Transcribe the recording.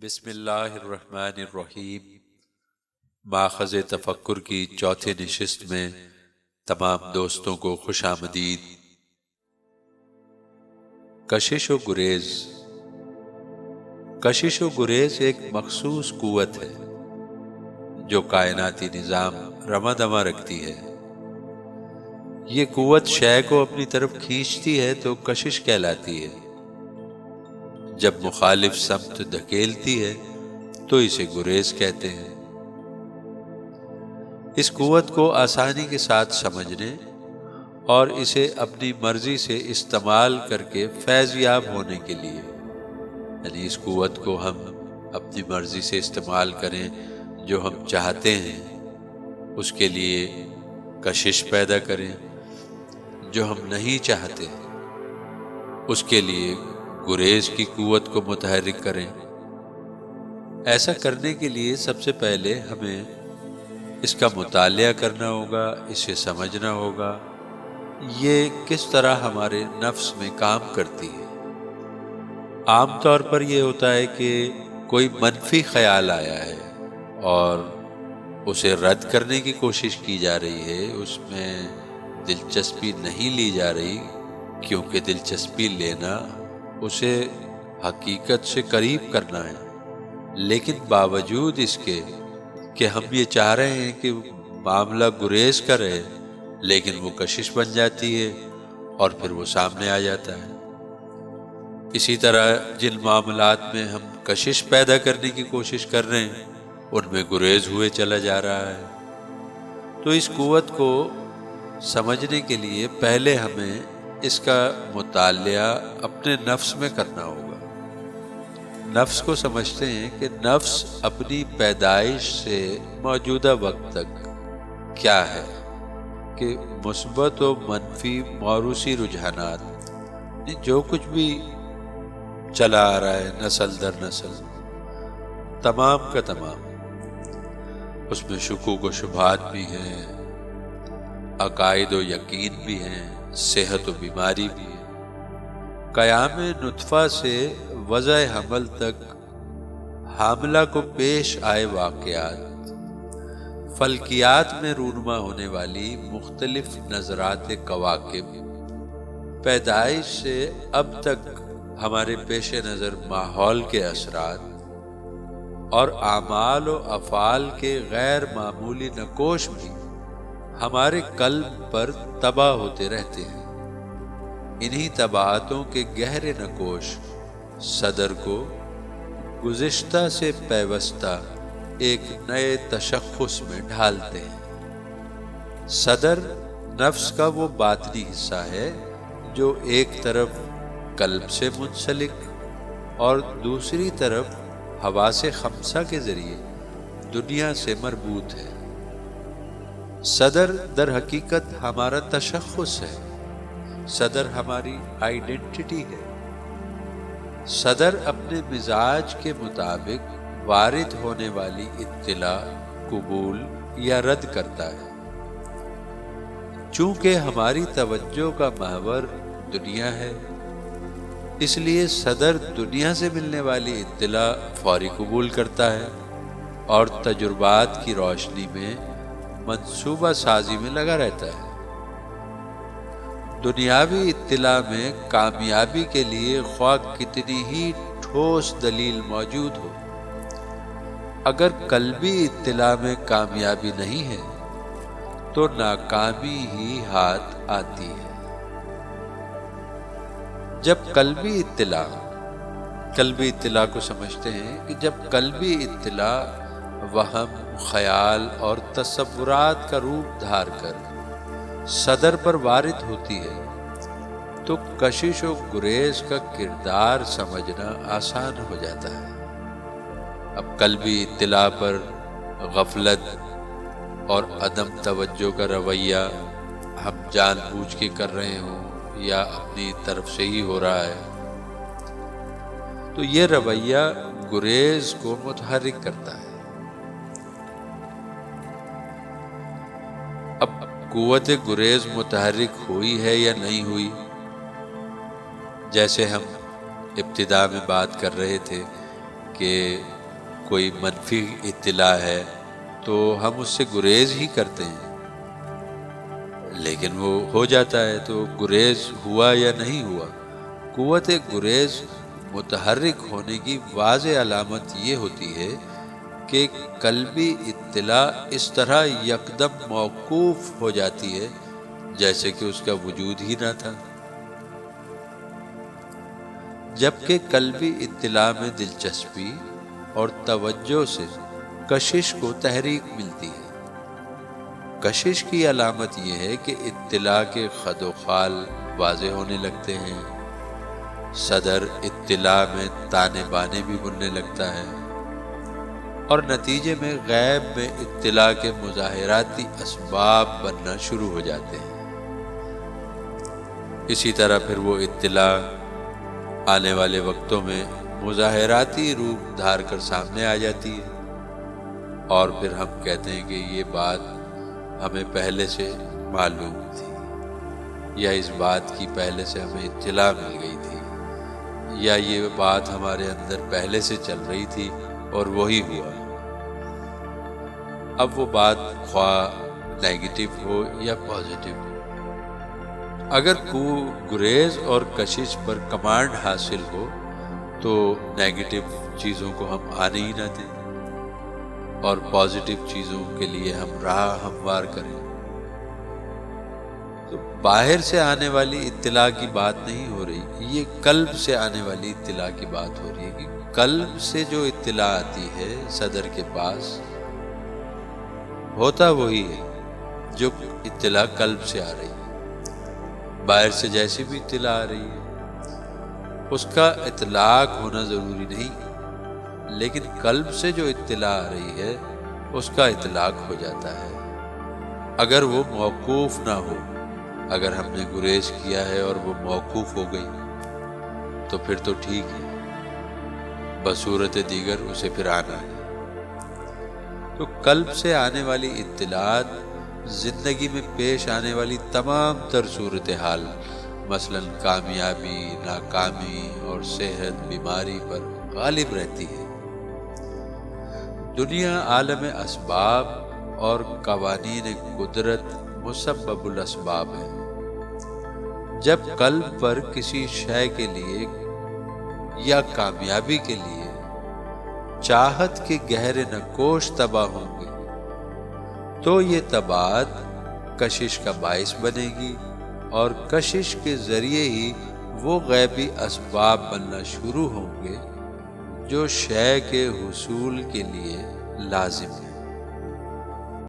بسم اللہ الرحمن الرحیم۔ ماخذ تفکر کی چوتھی نشست میں تمام دوستوں کو خوش آمدید۔ کشش و گریز۔ کشش و گریز ایک مخصوص قوت ہے جو کائناتی نظام رواں دواں رکھتی ہے۔ یہ قوت شے کو اپنی طرف کھینچتی ہے تو کشش کہلاتی ہے، جب مخالف سمت دھکیلتی ہے تو اسے گریز کہتے ہیں۔ اس قوت کو آسانی کے ساتھ سمجھنے اور اسے اپنی مرضی سے استعمال کر کے فیض یاب ہونے کے لیے، یعنی اس قوت کو ہم اپنی مرضی سے استعمال کریں، جو ہم چاہتے ہیں اس کے لیے کشش پیدا کریں، جو ہم نہیں چاہتے اس کے لیے گریز کی قوت کو متحرک کریں۔ ایسا کرنے کے لیے سب سے پہلے ہمیں اس کا مطالعہ کرنا ہوگا، اسے سمجھنا ہوگا، یہ کس طرح ہمارے نفس میں کام کرتی ہے۔ عام طور پر یہ ہوتا ہے کہ کوئی منفی خیال آیا ہے اور اسے رد کرنے کی کوشش کی جا رہی ہے، اس میں دلچسپی نہیں لی جا رہی، کیونکہ دلچسپی لینا اسے حقیقت سے قریب کرنا ہے۔ لیکن باوجود اس کے کہ ہم یہ چاہ رہے ہیں کہ معاملہ گریز کرے، لیکن وہ کشش بن جاتی ہے اور پھر وہ سامنے آ جاتا ہے۔ اسی طرح جن معاملات میں ہم کشش پیدا کرنے کی کوشش کر رہے ہیں ان میں گریز ہوئے چلا جا رہا ہے۔ تو اس قوت کو سمجھنے کے لیے پہلے ہمیں اس کا مطالعہ اپنے نفس میں کرنا ہوگا۔ نفس کو سمجھتے ہیں کہ نفس اپنی پیدائش سے موجودہ وقت تک کیا ہے کہ مثبت و منفی موروثی رجحانات، جو کچھ بھی چلا آ رہا ہے نسل در نسل، تمام کا تمام، اس میں شکوک و شبہات بھی ہیں، عقائد و یقین بھی ہیں، صحت و بیماری بھی ہے۔ قیام نطفہ سے وضع حمل تک حاملہ کو پیش آئے واقعات، فلکیات میں رونما ہونے والی مختلف نظرات کواکب، پیدائش سے اب تک ہمارے پیش نظر ماحول کے اثرات اور اعمال و افعال کے غیر معمولی نقوش بھی ہمارے قلب پر تباہ ہوتے رہتے ہیں۔ انہی تباہتوں کے گہرے نقوش صدر کو گزشتہ سے پیوستہ ایک نئے تشخص میں ڈھالتے ہیں۔ صدر نفس کا وہ باطنی حصہ ہے جو ایک طرف قلب سے منسلک اور دوسری طرف حواس خمسہ کے ذریعے دنیا سے مربوط ہے۔ صدر در حقیقت ہمارا تشخص ہے، صدر ہماری آئیڈینٹی ہے۔ صدر اپنے مزاج کے مطابق وارد ہونے والی اطلاع قبول یا رد کرتا ہے۔ چونکہ ہماری توجہ کا محور دنیا ہے، اس لیے صدر دنیا سے ملنے والی اطلاع فوری قبول کرتا ہے اور تجربات کی روشنی میں منصوبہ سازی میں لگا رہتا ہے۔ دنیاوی اطلاع میں کامیابی کے لیے خواہ کتنی ہی ٹھوس دلیل موجود ہو، اگر قلبی اطلاع میں کامیابی نہیں ہے تو ناکامی ہی ہاتھ آتی ہے۔ جب قلبی اطلاع کو سمجھتے ہیں کہ جب قلبی اطلاع وہم، خیال اور تصورات کا روپ دھار کر صدر پر وارد ہوتی ہے تو کشش و گریز کا کردار سمجھنا آسان ہو جاتا ہے۔ اب قلبی اطلاع پر غفلت اور عدم توجہ کا رویہ ہم جان بوجھ کے کر رہے ہوں یا اپنی طرف سے ہی ہو رہا ہے تو یہ رویہ گریز کو متحرک کرتا ہے۔ اب قوت گریز متحرک ہوئی ہے یا نہیں ہوئی، جیسے ہم ابتدا میں بات کر رہے تھے کہ کوئی منفی اطلاع ہے تو ہم اس سے گریز ہی کرتے ہیں، لیکن وہ ہو جاتا ہے تو گریز ہوا یا نہیں ہوا۔ قوت گریز متحرک ہونے کی واضح علامت یہ ہوتی ہے کہ قلبی اطلاع اس طرح یکدم موقوف ہو جاتی ہے جیسے کہ اس کا وجود ہی نہ تھا، جبکہ قلبی اطلاع میں دلچسپی اور توجہ سے کشش کو تحریک ملتی ہے۔ کشش کی علامت یہ ہے کہ اطلاع کے خد و خال واضح ہونے لگتے ہیں، صدر اطلاع میں تانے بانے بھی بننے لگتا ہے، اور نتیجے میں غیب میں اطلاع کے مظاہراتی اسباب بننا شروع ہو جاتے ہیں۔ اسی طرح پھر وہ اطلاع آنے والے وقتوں میں مظاہراتی روپ دھار کر سامنے آ جاتی ہے، اور پھر ہم کہتے ہیں کہ یہ بات ہمیں پہلے سے معلوم تھی، یا اس بات کی پہلے سے ہمیں اطلاع مل گئی تھی، یا یہ بات ہمارے اندر پہلے سے چل رہی تھی اور وہی ہوا۔ اب وہ بات خواہ نیگیٹو ہو یا پازیٹو ہو، اگر گریز اور کشش پر کمانڈ حاصل ہو تو نیگیٹو چیزوں کو ہم آنے ہی نہ دیں اور پازیٹو چیزوں کے لیے ہم راہ ہموار کریں۔ تو باہر سے آنے والی اطلاع کی بات نہیں ہو رہی، یہ قلب سے آنے والی اطلاع کی بات ہو رہی ہے کہ قلب سے جو اطلاع آتی ہے صدر کے پاس، ہوتا وہی ہے جو اطلاع قلب سے آ رہی ہے۔ باہر سے جیسی بھی اطلاع آ رہی ہے اس کا اطلاق ہونا ضروری نہیں، لیکن قلب سے جو اطلاع آ رہی ہے اس کا اطلاق ہو جاتا ہے، اگر وہ موقوف نہ ہو۔ اگر ہم نے گریز کیا ہے اور وہ موقوف ہو گئی تو پھر تو ٹھیک ہے، بصورت دیگر اسے پھر آنا ہے۔ تو قلب سے آنے والی اطلاعات زندگی میں پیش آنے والی تمام تر صورتحال، مثلا کامیابی، ناکامی اور صحت، بیماری پر غالب رہتی ہے۔ دنیا عالم اسباب اور قوانین قدرت مسبب الاسباب ہے۔ جب قلب پر کسی شے کے لیے یا کامیابی کے لیے چاہت کے گہرے نقوش تباہ ہوں گے تو یہ طباعت کشش کا باعث بنے گی، اور کشش کے ذریعے ہی وہ غیبی اسباب بننا شروع ہوں گے جو شے کے حصول کے لیے لازم ہے۔